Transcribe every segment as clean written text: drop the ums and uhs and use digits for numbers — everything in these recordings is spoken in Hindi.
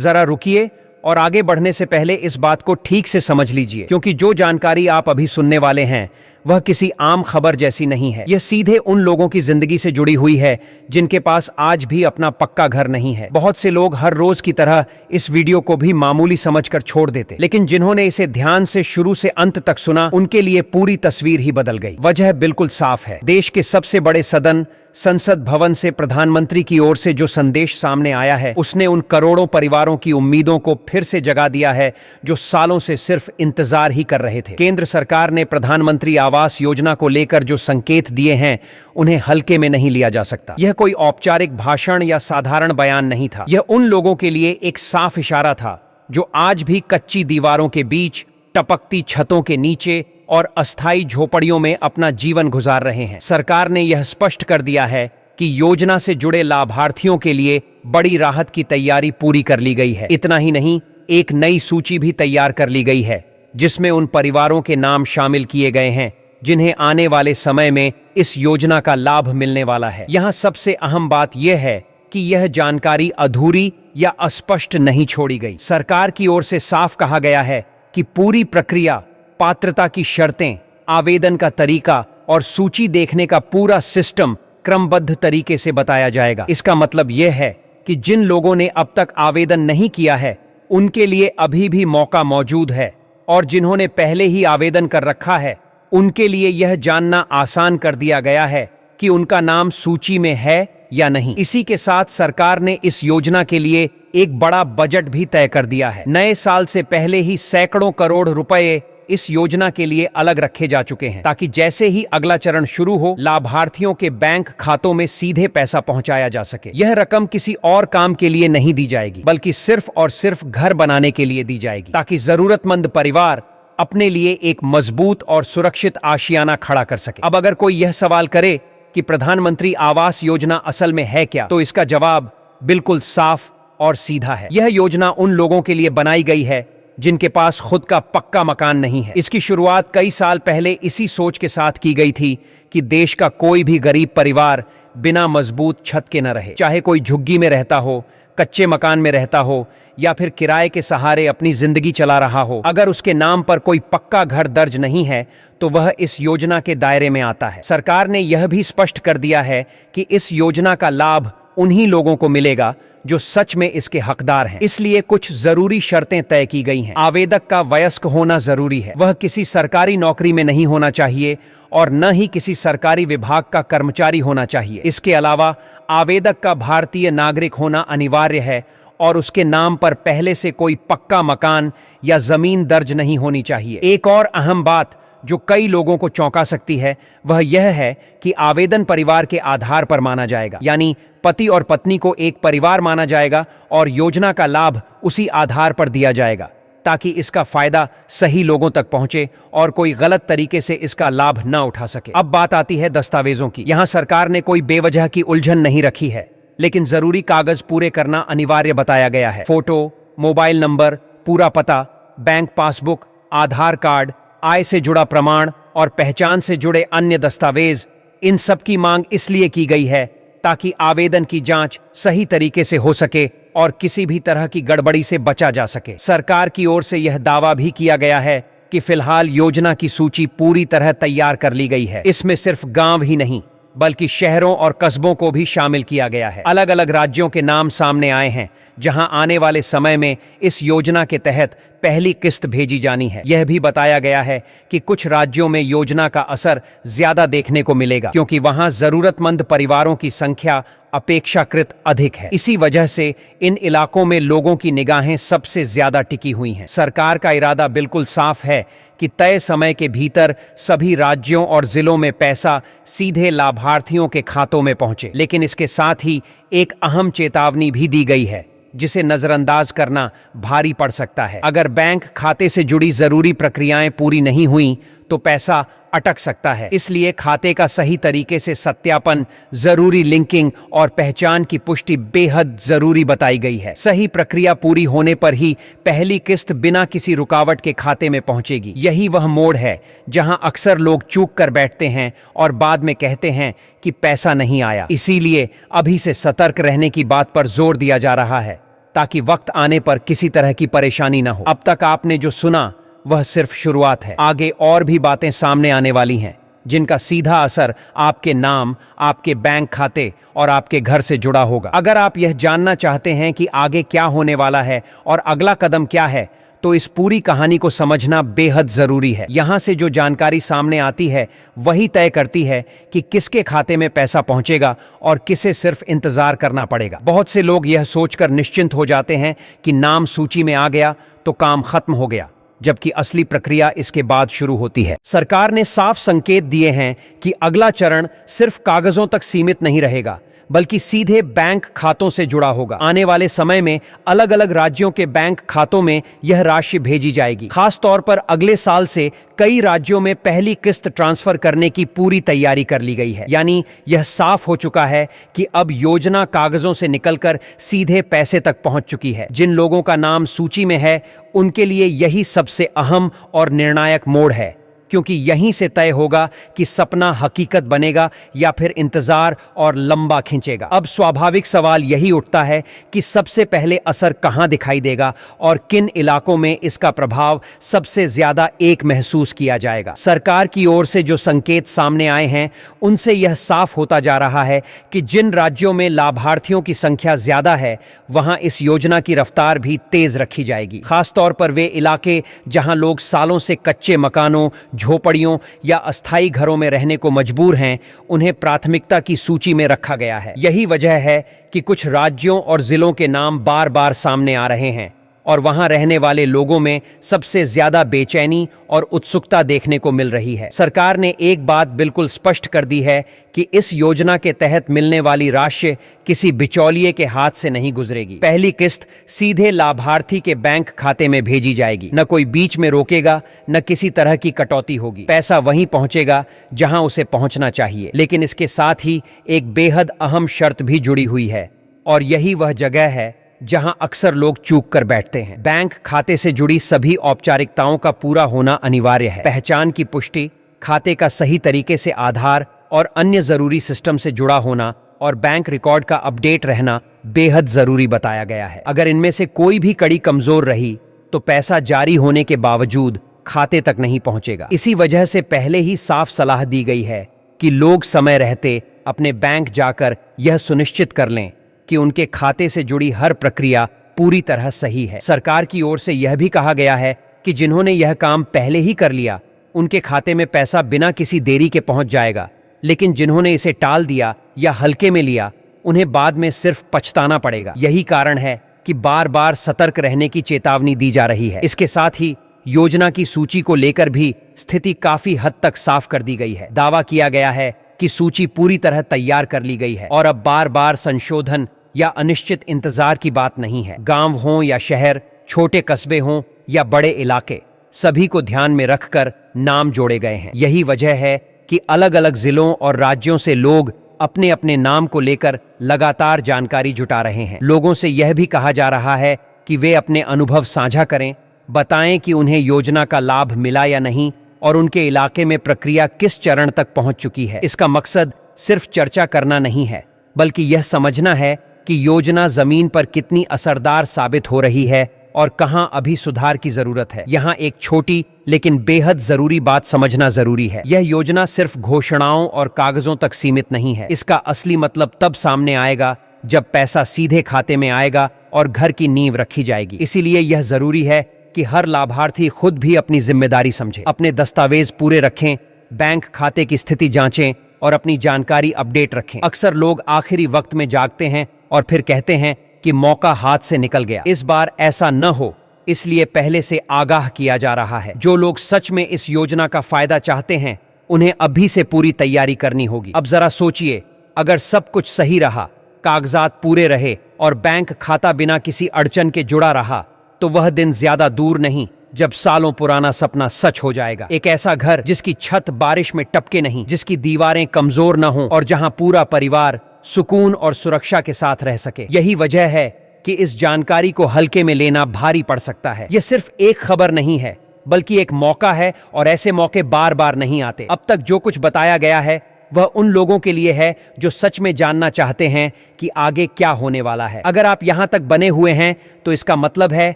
जरा रुकिए और आगे बढ़ने से पहले इस बात को ठीक से समझ लीजिए, क्योंकि जो जानकारी आप अभी सुनने वाले हैं वह किसी आम खबर जैसी नहीं है। यह सीधे उन लोगों की जिंदगी से जुड़ी हुई है जिनके पास आज भी अपना पक्का घर नहीं है। बहुत से लोग हर रोज की तरह इस वीडियो को भी मामूली समझकर छोड़ देते, लेकिन जिन्होंने इसे ध्यान से शुरू से अंत तक सुना उनके लिए पूरी तस्वीर ही बदल गई। वजह बिल्कुल साफ है। देश के सबसे बड़े सदन संसद भवन से प्रधानमंत्री की ओर से जो संदेश सामने आया है उसने उन करोड़ों परिवारों की उम्मीदों को फिर से जगा दिया है जो सालों से सिर्फ इंतजार ही कर रहे थे। केंद्र सरकार ने प्रधानमंत्री आवास योजना को लेकर जो संकेत दिए हैं उन्हें हल्के में नहीं लिया जा सकता। यह कोई औपचारिक भाषण या साधारण बयान नहीं था। यह उन लोगों के लिए एक साफ इशारा था जो आज भी कच्ची दीवारों के बीच, टपकती छतों के नीचे और अस्थायी झोपड़ियों में अपना जीवन गुजार रहे हैं। सरकार ने यह स्पष्ट कर दिया है कि योजना से जुड़े लाभार्थियों के लिए बड़ी राहत की तैयारी पूरी कर ली गई है। इतना ही नहीं, एक नई सूची भी तैयार कर ली गई है जिसमें उन परिवारों के नाम शामिल किए गए हैं जिन्हें आने वाले समय में इस योजना का लाभ मिलने वाला है। यहाँ सबसे अहम बात यह है कि यह जानकारी अधूरी या अस्पष्ट नहीं छोड़ी गई। सरकार की ओर से साफ कहा गया है कि पूरी प्रक्रिया, पात्रता की शर्तें, आवेदन का तरीका और सूची देखने का पूरा सिस्टम क्रमबद्ध तरीके से बताया जाएगा। इसका मतलब यह है कि जिन लोगों ने अब तक आवेदन नहीं किया है उनके लिए अभी भी मौका मौजूद है, और जिन्होंने पहले ही आवेदन कर रखा है उनके लिए यह जानना आसान कर दिया गया है कि उनका नाम सूची में है या नहीं। इसी के साथ सरकार ने इस योजना के लिए एक बड़ा बजट भी तय कर दिया है। नए साल से पहले ही सैकड़ों करोड़ रुपए इस योजना के लिए अलग रखे जा चुके हैं, ताकि जैसे ही अगला चरण शुरू हो लाभार्थियों के बैंक खातों में सीधे पैसा पहुंचाया जा सके। यह रकम किसी और काम के लिए नहीं दी जाएगी, बल्कि सिर्फ और सिर्फ घर बनाने के लिए दी जाएगी, ताकि जरूरतमंद परिवार अपने लिए एक मजबूत और सुरक्षित आशियाना खड़ा कर सके। अब अगर कोई यह सवाल करे कि प्रधानमंत्री आवास योजना असल में है क्या, तो इसका जवाब बिल्कुल साफ और सीधा है। यह योजना उन लोगों के लिए बनाई गई है जिनके पास खुद का पक्का मकान नहीं है। इसकी शुरुआत कई साल पहले इसी सोच के साथ की गई थी कि देश का कोई भी गरीब परिवार बिना मजबूत छत के न रहे, चाहे कोई झुग्गी में रहता हो, कच्चे मकान में रहता हो या फिर किराए के सहारे अपनी जिंदगी चला रहा हो। अगर उसके नाम पर कोई पक्का घर दर्ज नहीं है तो वह इस योजना के दायरे में आता है। सरकार ने यह भी स्पष्ट कर दिया है कि इस योजना का लाभ उन्हीं लोगों को मिलेगा जो सच में इसके हकदार हैं। इसलिए कुछ जरूरी शर्तें तय की गई हैं। आवेदक का वयस्क होना जरूरी है। वह किसी सरकारी नौकरी में नहीं होना चाहिए और न ही किसी सरकारी विभाग का कर्मचारी होना चाहिए। इसके अलावा आवेदक का भारतीय नागरिक होना अनिवार्य है और उसके नाम पर पहले से कोई पक्का मकान या जमीन दर्ज नहीं होनी चाहिए। एक और अहम बात जो कई लोगों को चौंका सकती है वह यह है कि आवेदन परिवार के आधार पर माना जाएगा, यानी पति और पत्नी को एक परिवार माना जाएगा और योजना का लाभ उसी आधार पर दिया जाएगा, ताकि इसका फायदा सही लोगों तक पहुंचे और कोई गलत तरीके से इसका लाभ न उठा सके। अब बात आती है दस्तावेजों की। यहां सरकार ने कोई बेवजह की उलझन नहीं रखी है, लेकिन जरूरी कागज पूरे करना अनिवार्य बताया गया है। फोटो, मोबाइल नंबर, पूरा पता, बैंक पासबुक, आधार कार्ड, आय से जुड़ा प्रमाण और पहचान से जुड़े अन्य दस्तावेज, इन सब की मांग इसलिए की गई है ताकि आवेदन की जांच सही तरीके से हो सके और किसी भी तरह की गड़बड़ी से बचा जा सके। सरकार की ओर से यह दावा भी किया गया है कि फिलहाल योजना की सूची पूरी तरह तैयार कर ली गई है। इसमें सिर्फ गांव ही नहीं बल्कि शहरों और कस्बों को भी शामिल किया गया है। अलग अलग राज्यों के नाम सामने आए हैं जहां आने वाले समय में इस योजना के तहत पहली किस्त भेजी जानी है। यह भी बताया गया है कि कुछ राज्यों में योजना का असर ज्यादा देखने को मिलेगा क्योंकि वहां जरूरतमंद परिवारों की संख्या अपेक्षाकृत अधिक है। इसी वजह से इन इलाकों में लोगों की निगाहें सबसे ज्यादा टिकी हुई हैं। सरकार का इरादा बिल्कुल साफ है कि तय समय के भीतर सभी राज्यों और जिलों में पैसा सीधे लाभार्थियों के खातों में पहुंचे। लेकिन इसके साथ ही एक अहम चेतावनी भी दी गई है जिसे नजरअंदाज करना भारी पड़ सकता है। अगर बैंक खाते से जुड़ी जरूरी प्रक्रियाएं पूरी नहीं हुई तो पैसा अटक सकता है। इसलिए खाते का सही तरीके से सत्यापन, जरूरी लिंकिंग और पहचान की पुष्टि बेहद जरूरी बताई गई है। सही प्रक्रिया पूरी होने पर ही पहली किस्त बिना किसी रुकावट के खाते में पहुंचेगी। यही वह मोड़ है जहां अक्सर लोग चूक कर बैठते हैं और बाद में कहते हैं कि पैसा नहीं आया। इसीलिए अभी से सतर्क रहने की बात पर जोर दिया जा रहा है। ताकि वक्त आने पर किसी तरह की परेशानी ना हो। अब तक आपने जो सुना वह सिर्फ शुरुआत है। आगे और भी बातें सामने आने वाली हैं जिनका सीधा असर आपके नाम, आपके बैंक खाते और आपके घर से जुड़ा होगा। अगर आप यह जानना चाहते हैं कि आगे क्या होने वाला है और अगला कदम क्या है, तो इस पूरी कहानी को समझना बेहद जरूरी है। यहां से जो जानकारी सामने आती है वही तय करती है कि किसके खाते में पैसा पहुंचेगा और किसे सिर्फ इंतजार करना पड़ेगा। बहुत से लोग यह सोचकर निश्चिंत हो जाते हैं कि नाम सूची में आ गया तो काम खत्म हो गया, जबकि असली प्रक्रिया इसके बाद शुरू होती है। सरकार ने साफ संकेत दिए हैं कि अगला चरण सिर्फ कागजों तक सीमित नहीं रहेगा, बल्कि सीधे बैंक खातों से जुड़ा होगा। आने वाले समय में अलग अलग राज्यों के बैंक खातों में यह राशि भेजी जाएगी। खास तौर पर अगले साल से कई राज्यों में पहली किस्त ट्रांसफर करने की पूरी तैयारी कर ली गई है। यानी यह साफ हो चुका है कि अब योजना कागजों से निकलकर सीधे पैसे तक पहुंच चुकी है। जिन लोगों का नाम सूची में है उनके लिए यही सबसे अहम और निर्णायक मोड़ है, क्योंकि यहीं से तय होगा कि सपना हकीकत बनेगा या फिर इंतजार और लंबा खींचेगा। अब स्वाभाविक सवाल यही उठता है कि सबसे पहले असर कहां दिखाई देगा और किन इलाकों में इसका प्रभाव सबसे ज्यादा महसूस किया जाएगा। सरकार की ओर से जो संकेत सामने आए हैं उनसे यह साफ होता जा रहा है कि जिन राज्यों में लाभार्थियों की संख्या ज्यादा है वहां इस योजना की रफ्तार भी तेज रखी जाएगी। खासतौर पर वे इलाके जहां लोग सालों से कच्चे मकानों, झोपड़ियों या अस्थायी घरों में रहने को मजबूर हैं, उन्हें प्राथमिकता की सूची में रखा गया है। यही वजह है कि कुछ राज्यों और जिलों के नाम बार बार सामने आ रहे हैं और वहां रहने वाले लोगों में सबसे ज्यादा बेचैनी और उत्सुकता देखने को मिल रही है। सरकार ने एक बात बिल्कुल स्पष्ट कर दी है कि इस योजना के तहत मिलने वाली राशि किसी बिचौलिए के हाथ से नहीं गुजरेगी। पहली किस्त सीधे लाभार्थी के बैंक खाते में भेजी जाएगी। न कोई बीच में रोकेगा, न किसी तरह की कटौती होगी। पैसा वहीं पहुंचेगा जहां उसे पहुंचना चाहिए। लेकिन इसके साथ ही एक बेहद अहम शर्त भी जुड़ी हुई है, और यही वह जगह है जहां अक्सर लोग चूक कर बैठते हैं। बैंक खाते से जुड़ी सभी औपचारिकताओं का पूरा होना अनिवार्य है। पहचान की पुष्टि, खाते का सही तरीके से आधार और अन्य जरूरी सिस्टम से जुड़ा होना और बैंक रिकॉर्ड का अपडेट रहना बेहद जरूरी बताया गया है। अगर इनमें से कोई भी कड़ी कमजोर रही तो पैसा जारी होने के बावजूद खाते तक नहीं पहुंचेगा। इसी वजह से पहले ही साफ सलाह दी गई है कि लोग समय रहते अपने बैंक जाकर यह सुनिश्चित कर लें कि उनके खाते से जुड़ी हर प्रक्रिया पूरी तरह सही है। सरकार की ओर से यह भी कहा गया है कि जिन्होंने यह काम पहले ही कर लिया उनके खाते में पैसा बिना किसी देरी के पहुंच जाएगा, लेकिन जिन्होंने इसे टाल दिया या हल्के में लिया उन्हें बाद में सिर्फ पछताना पड़ेगा। यही कारण है कि बार बार सतर्क रहने की चेतावनी दी जा रही है। इसके साथ ही योजना की सूची को लेकर भी स्थिति काफी हद तक साफ कर दी गई है। दावा किया गया है कि सूची पूरी तरह तैयार कर ली गई है और अब बार बार संशोधन या अनिश्चित इंतजार की बात नहीं है। गांव हों या शहर, छोटे कस्बे हों या बड़े इलाके, सभी को ध्यान में रखकर नाम जोड़े गए हैं। यही वजह है कि अलग अलग जिलों और राज्यों से लोग अपने अपने नाम को लेकर लगातार जानकारी जुटा रहे हैं। लोगों से यह भी कहा जा रहा है कि वे अपने अनुभव साझा करें, बताएं कि उन्हें योजना का लाभ मिला या नहीं और उनके इलाके में प्रक्रिया किस चरण तक पहुंच चुकी है। इसका मकसद सिर्फ चर्चा करना नहीं है, बल्कि यह समझना है कि योजना जमीन पर कितनी असरदार साबित हो रही है और कहां अभी सुधार की जरूरत है। यहां एक छोटी लेकिन बेहद जरूरी बात समझना जरूरी है। यह योजना सिर्फ घोषणाओं और कागजों तक सीमित नहीं है। इसका असली मतलब तब सामने आएगा जब पैसा सीधे खाते में आएगा और घर की नींव रखी जाएगी। इसीलिए यह जरूरी है कि हर लाभार्थी खुद भी अपनी जिम्मेदारी समझे, अपने दस्तावेज पूरे रखें, बैंक खाते की स्थिति जांचें और अपनी जानकारी अपडेट रखें। अक्सर लोग आखिरी वक्त में जागते हैं और फिर कहते हैं कि मौका हाथ से निकल गया। इस बार ऐसा न हो, इसलिए पहले से आगाह किया जा रहा है। जो लोग सच में इस योजना का फायदा चाहते हैं उन्हें अभी से पूरी तैयारी करनी होगी। अब जरा सोचिए, अगर सब कुछ सही रहा, कागजात पूरे रहे और बैंक खाता बिना किसी अड़चन के जुड़ा रहा, तो वह दिन ज्यादा दूर नहीं जब सालों पुराना सपना सच हो जाएगा। एक ऐसा घर जिसकी छत बारिश में टपके नहीं, जिसकी दीवारें कमजोर न हों और जहां पूरा परिवार सुकून और सुरक्षा के साथ रह सके। यही वजह है कि इस जानकारी को हल्के में लेना भारी पड़ सकता है। यह सिर्फ एक खबर नहीं है, बल्कि एक मौका है और ऐसे मौके बार बार नहीं आते। अब तक जो कुछ बताया गया है वह उन लोगों के लिए है जो सच में जानना चाहते हैं कि आगे क्या होने वाला है। अगर आप यहां तक बने हुए हैं तो इसका मतलब है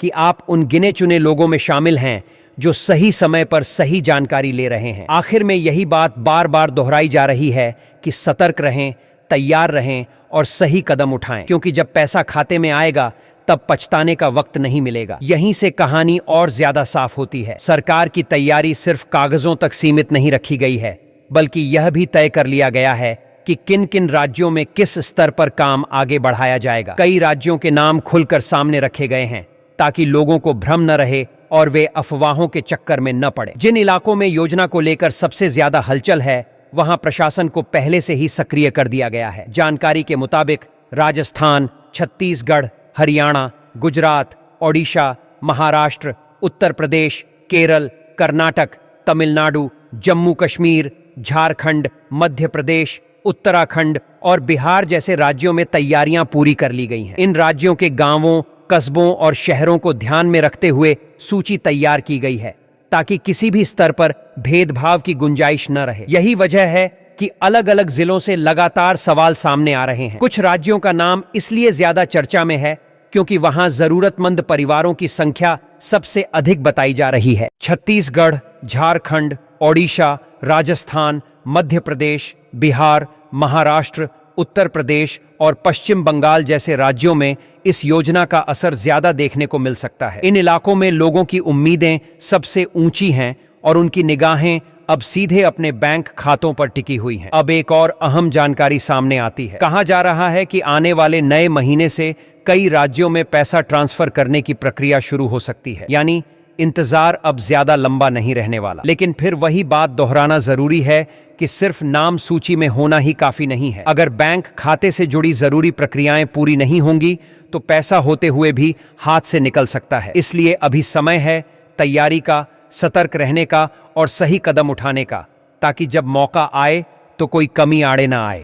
कि आप उन गिने चुने लोगों में शामिल हैं जो सही समय पर सही जानकारी ले रहे हैं। आखिर में यही बात बार बार दोहराई जा रही है कि सतर्क रहें, तैयार रहें और सही कदम उठाएं, क्योंकि जब पैसा खाते में आएगा तब पछताने का वक्त नहीं मिलेगा। यहीं से कहानी और ज्यादा साफ होती है। सरकार की तैयारी सिर्फ कागजों तक सीमित नहीं रखी गई है, बल्कि यह भी तय कर लिया गया है कि किन किन राज्यों में किस स्तर पर काम आगे बढ़ाया जाएगा। कई राज्यों के नाम खुलकर सामने रखे गए हैं ताकि लोगों को भ्रम न रहे और वे अफवाहों के चक्कर में न पड़े। जिन इलाकों में योजना को लेकर सबसे ज्यादा हलचल है, वहां प्रशासन को पहले से ही सक्रिय कर दिया गया है। जानकारी के मुताबिक राजस्थान, छत्तीसगढ़, हरियाणा, गुजरात, ओडिशा, महाराष्ट्र, उत्तर प्रदेश, केरल, कर्नाटक, तमिलनाडु, जम्मू कश्मीर, झारखंड, मध्य प्रदेश, उत्तराखंड और बिहार जैसे राज्यों में तैयारियां पूरी कर ली गई हैं। इन राज्यों के गांवों, कस्बों और शहरों को ध्यान में रखते हुए सूची तैयार की गई है ताकि किसी भी स्तर पर भेदभाव की गुंजाइश न रहे। यही वजह है कि अलग अलग जिलों से लगातार सवाल सामने आ रहे हैं। कुछ राज्यों का नाम इसलिए ज्यादा चर्चा में है क्योंकि वहां जरूरतमंद परिवारों की संख्या सबसे अधिक बताई जा रही है। छत्तीसगढ़, झारखंड, ओडिशा, राजस्थान, मध्य प्रदेश, बिहार, महाराष्ट्र, उत्तर प्रदेश और पश्चिम बंगाल जैसे राज्यों में इस योजना का असर ज्यादा देखने को मिल सकता है। इन इलाकों में लोगों की उम्मीदें सबसे ऊंची हैं और उनकी निगाहें अब सीधे अपने बैंक खातों पर टिकी हुई हैं। अब एक और अहम जानकारी सामने आती है। कहा जा रहा है कि आने वाले नए महीने से कई राज्यों में पैसा ट्रांसफर करने की प्रक्रिया शुरू हो सकती है, यानी इंतजार अब ज्यादा लंबा नहीं रहने वाला। लेकिन फिर वही बात दोहराना जरूरी है कि सिर्फ नाम सूची में होना ही काफी नहीं है। अगर बैंक खाते से जुड़ी जरूरी प्रक्रियाएं पूरी नहीं होंगी तो पैसा होते हुए भी हाथ से निकल सकता है। इसलिए अभी समय है तैयारी का, सतर्क रहने का और सही कदम उठाने का, ताकि जब मौका आए तो कोई कमी आड़े ना आए।